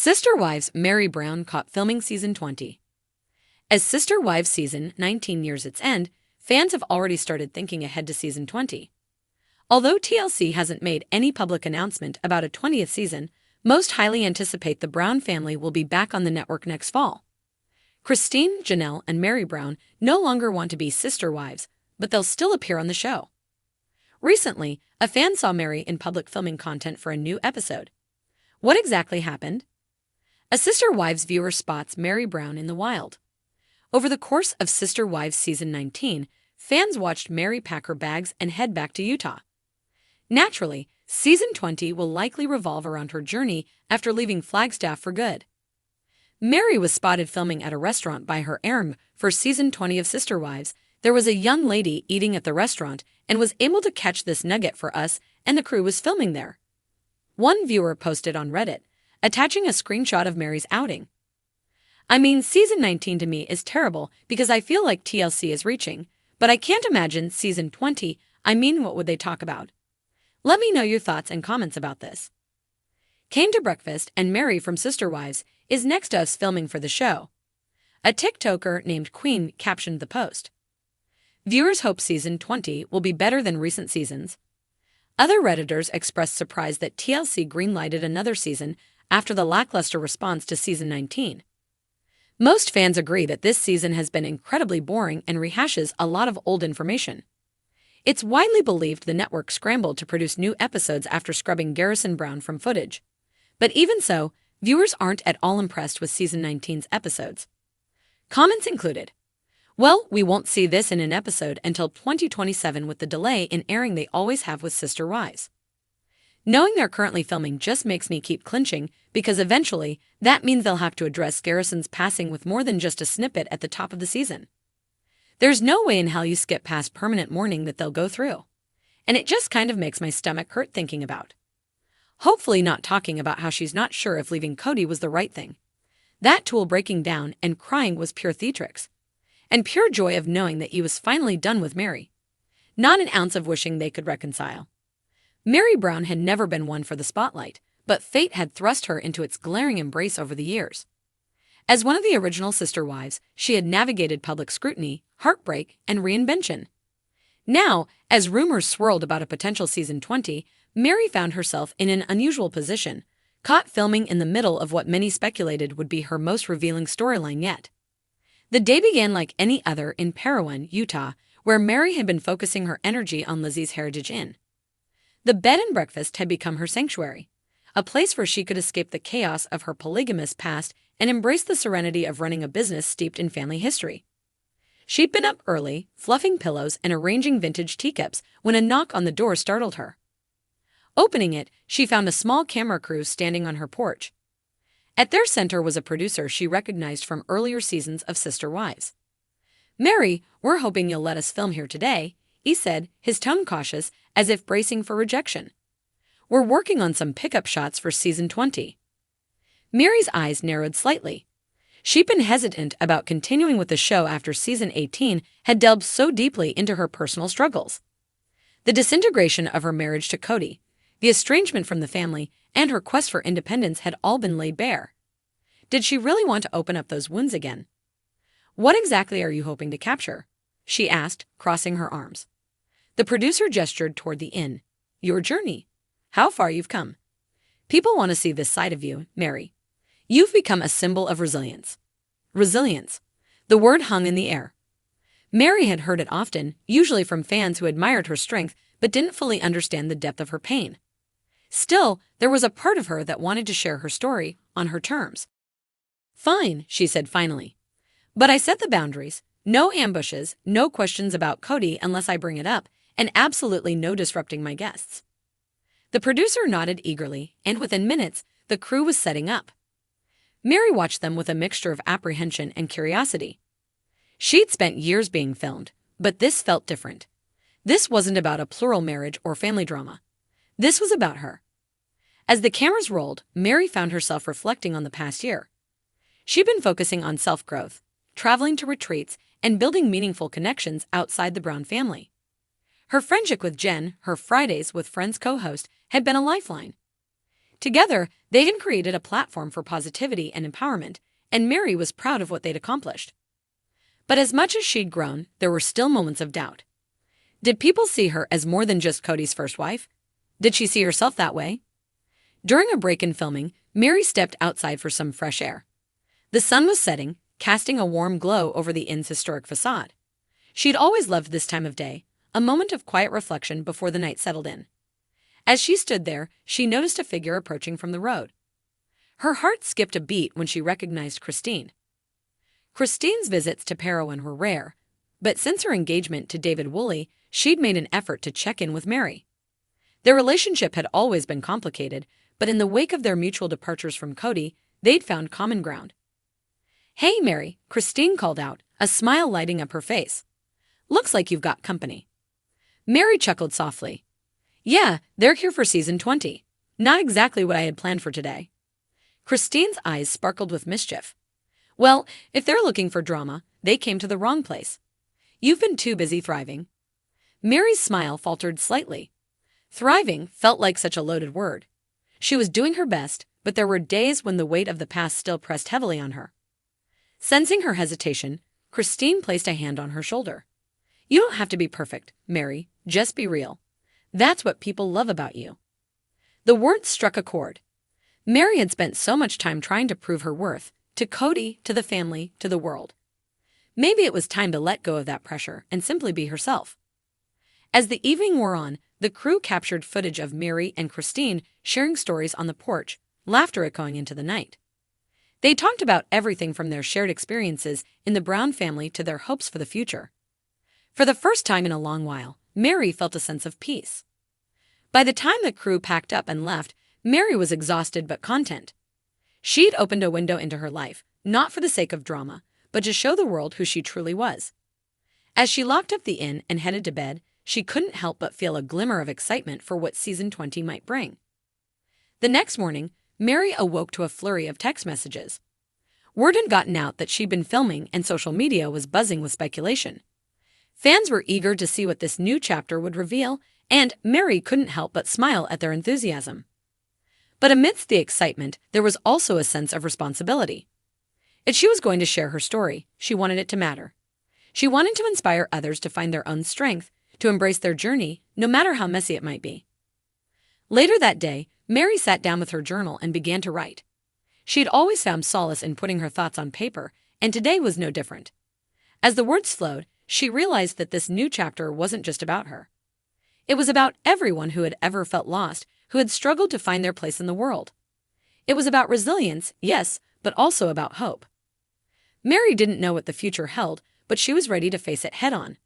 Sister Wives Meri Brown caught filming Season 20. As Sister Wives Season 19 nears its end, fans have already started thinking ahead to Season 20. Although TLC hasn't made any public announcement about a 20th season, most highly anticipate the Brown family will be back on the network next fall. Cristin, Janelle, and Meri Brown no longer want to be sister wives, but they'll still appear on the show. Recently, a fan saw Meri in public filming content for a new episode. What exactly happened? A Sister Wives viewer spots Meri Brown in the wild. Over the course of Sister Wives Season 19, fans watched Meri pack her bags and head back to Utah. Naturally, Season 20 will likely revolve around her journey after leaving Flagstaff for good. Meri was spotted filming at a restaurant by her erm for Season 20 of Sister Wives. There was a young lady eating at the restaurant and was able to catch this nugget for us, and the crew was filming there. One viewer posted on Reddit, attaching a screenshot of Meri's outing. I mean, Season 19 to me is terrible because I feel like TLC is reaching, but I can't imagine Season 20. I mean, what would they talk about? Let me know your thoughts and comments about this. Came to breakfast, and Meri from Sister Wives is next to us filming for the show. A TikToker named Queen captioned the post. Viewers hope Season 20 will be better than recent seasons. Other Redditors expressed surprise that TLC greenlighted another season after the lackluster response to Season 19. Most fans agree that this season has been incredibly boring and rehashes a lot of old information. It's widely believed the network scrambled to produce new episodes after scrubbing Garrison Brown from footage. But even so, viewers aren't at all impressed with Season 19's episodes. Comments included, "Well, we won't see this in an episode until 2027 with the delay in airing they always have with Sister Wives. Knowing they're currently filming just makes me keep clinching because eventually that means they'll have to address Garrison's passing with more than just a snippet at the top of the season. There's no way in hell you skip past permanent mourning that they'll go through. And it just kind of makes my stomach hurt thinking about. Hopefully not talking about how she's not sure if leaving Cody was the right thing. That tool breaking down and crying was pure theatrics. And pure joy of knowing that he was finally done with Meri. Not an ounce of wishing they could reconcile. Meri Brown had never been one for the spotlight, but fate had thrust her into its glaring embrace over the years. As one of the original Sister Wives, she had navigated public scrutiny, heartbreak, and reinvention. Now, as rumors swirled about a potential Season 20, Meri found herself in an unusual position, caught filming in the middle of what many speculated would be her most revealing storyline yet. The day began like any other in Parowan, Utah, where Meri had been focusing her energy on Lizzie's Heritage Inn. The bed and breakfast had become her sanctuary, a place where she could escape the chaos of her polygamous past and embrace the serenity of running a business steeped in family history. She'd been up early, fluffing pillows and arranging vintage teacups when a knock on the door startled her. Opening it, she found a small camera crew standing on her porch. At their center was a producer she recognized from earlier seasons of Sister Wives. "Meri, we're hoping you'll let us film here today," he said, his tone cautious, as if bracing for rejection. "We're working on some pickup shots for Season 20. Meri's eyes narrowed slightly. She'd been hesitant about continuing with the show after Season 18 had delved so deeply into her personal struggles. The disintegration of her marriage to Cody, the estrangement from the family, and her quest for independence had all been laid bare. Did she really want to open up those wounds again? "What exactly are you hoping to capture?" she asked, crossing her arms. The producer gestured toward the inn. "Your journey. How far you've come. People want to see this side of you, Meri. You've become a symbol of resilience." Resilience. The word hung in the air. Meri had heard it often, usually from fans who admired her strength but didn't fully understand the depth of her pain. Still, there was a part of her that wanted to share her story on her terms. "Fine," she said finally. "But I set the boundaries. No ambushes, no questions about Cody unless I bring it up, and absolutely no disrupting my guests." The producer nodded eagerly, and within minutes, the crew was setting up. Meri watched them with a mixture of apprehension and curiosity. She'd spent years being filmed, but this felt different. This wasn't about a plural marriage or family drama. This was about her. As the cameras rolled, Meri found herself reflecting on the past year. She'd been focusing on self-growth, traveling to retreats, and building meaningful connections outside the Brown family. Her friendship with Jen, her Fridays with Friends co-host, had been a lifeline. Together, they had created a platform for positivity and empowerment, and Meri was proud of what they'd accomplished. But as much as she'd grown, there were still moments of doubt. Did people see her as more than just Cody's first wife? Did she see herself that way? During a break in filming, Meri stepped outside for some fresh air. The sun was setting, casting a warm glow over the inn's historic facade. She'd always loved this time of day, a moment of quiet reflection before the night settled in. As she stood there, she noticed a figure approaching from the road. Her heart skipped a beat when she recognized Cristin. Cristin's visits to Parowan were rare, but since her engagement to David Woolley, she'd made an effort to check in with Meri. Their relationship had always been complicated, but in the wake of their mutual departures from Cody, they'd found common ground. "Hey, Meri," Cristin called out, a smile lighting up her face. "Looks like you've got company." Meri chuckled softly. "Yeah, they're here for season 20. Not exactly what I had planned for today." Cristin's eyes sparkled with mischief. "Well, if they're looking for drama, they came to the wrong place. You've been too busy thriving." Meri's smile faltered slightly. Thriving felt like such a loaded word. She was doing her best, but there were days when the weight of the past still pressed heavily on her. Sensing her hesitation, Cristin placed a hand on her shoulder. "You don't have to be perfect, Meri. Just be real. That's what people love about you." The words struck a chord. Meri had spent so much time trying to prove her worth, to Cody, to the family, to the world. Maybe it was time to let go of that pressure and simply be herself. As the evening wore on, the crew captured footage of Meri and Cristin sharing stories on the porch, laughter echoing into the night. They talked about everything from their shared experiences in the Brown family to their hopes for the future. For the first time in a long while, Meri felt a sense of peace. By the time the crew packed up and left, Meri was exhausted but content. She'd opened a window into her life, not for the sake of drama, but to show the world who she truly was. As she locked up the inn and headed to bed, she couldn't help but feel a glimmer of excitement for what season 20 might bring. The next morning, Meri awoke to a flurry of text messages. Word had gotten out that she'd been filming and social media was buzzing with speculation. Fans were eager to see what this new chapter would reveal, and Meri couldn't help but smile at their enthusiasm. But amidst the excitement, there was also a sense of responsibility. If she was going to share her story, she wanted it to matter. She wanted to inspire others to find their own strength, to embrace their journey, no matter how messy it might be. Later that day, Meri sat down with her journal and began to write. She had always found solace in putting her thoughts on paper, and today was no different. As the words flowed, she realized that this new chapter wasn't just about her. It was about everyone who had ever felt lost, who had struggled to find their place in the world. It was about resilience, yes, but also about hope. Meri didn't know what the future held, but she was ready to face it head-on.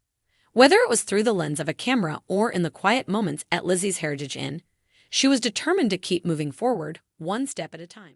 Whether it was through the lens of a camera or in the quiet moments at Lizzie's Heritage Inn, she was determined to keep moving forward, one step at a time.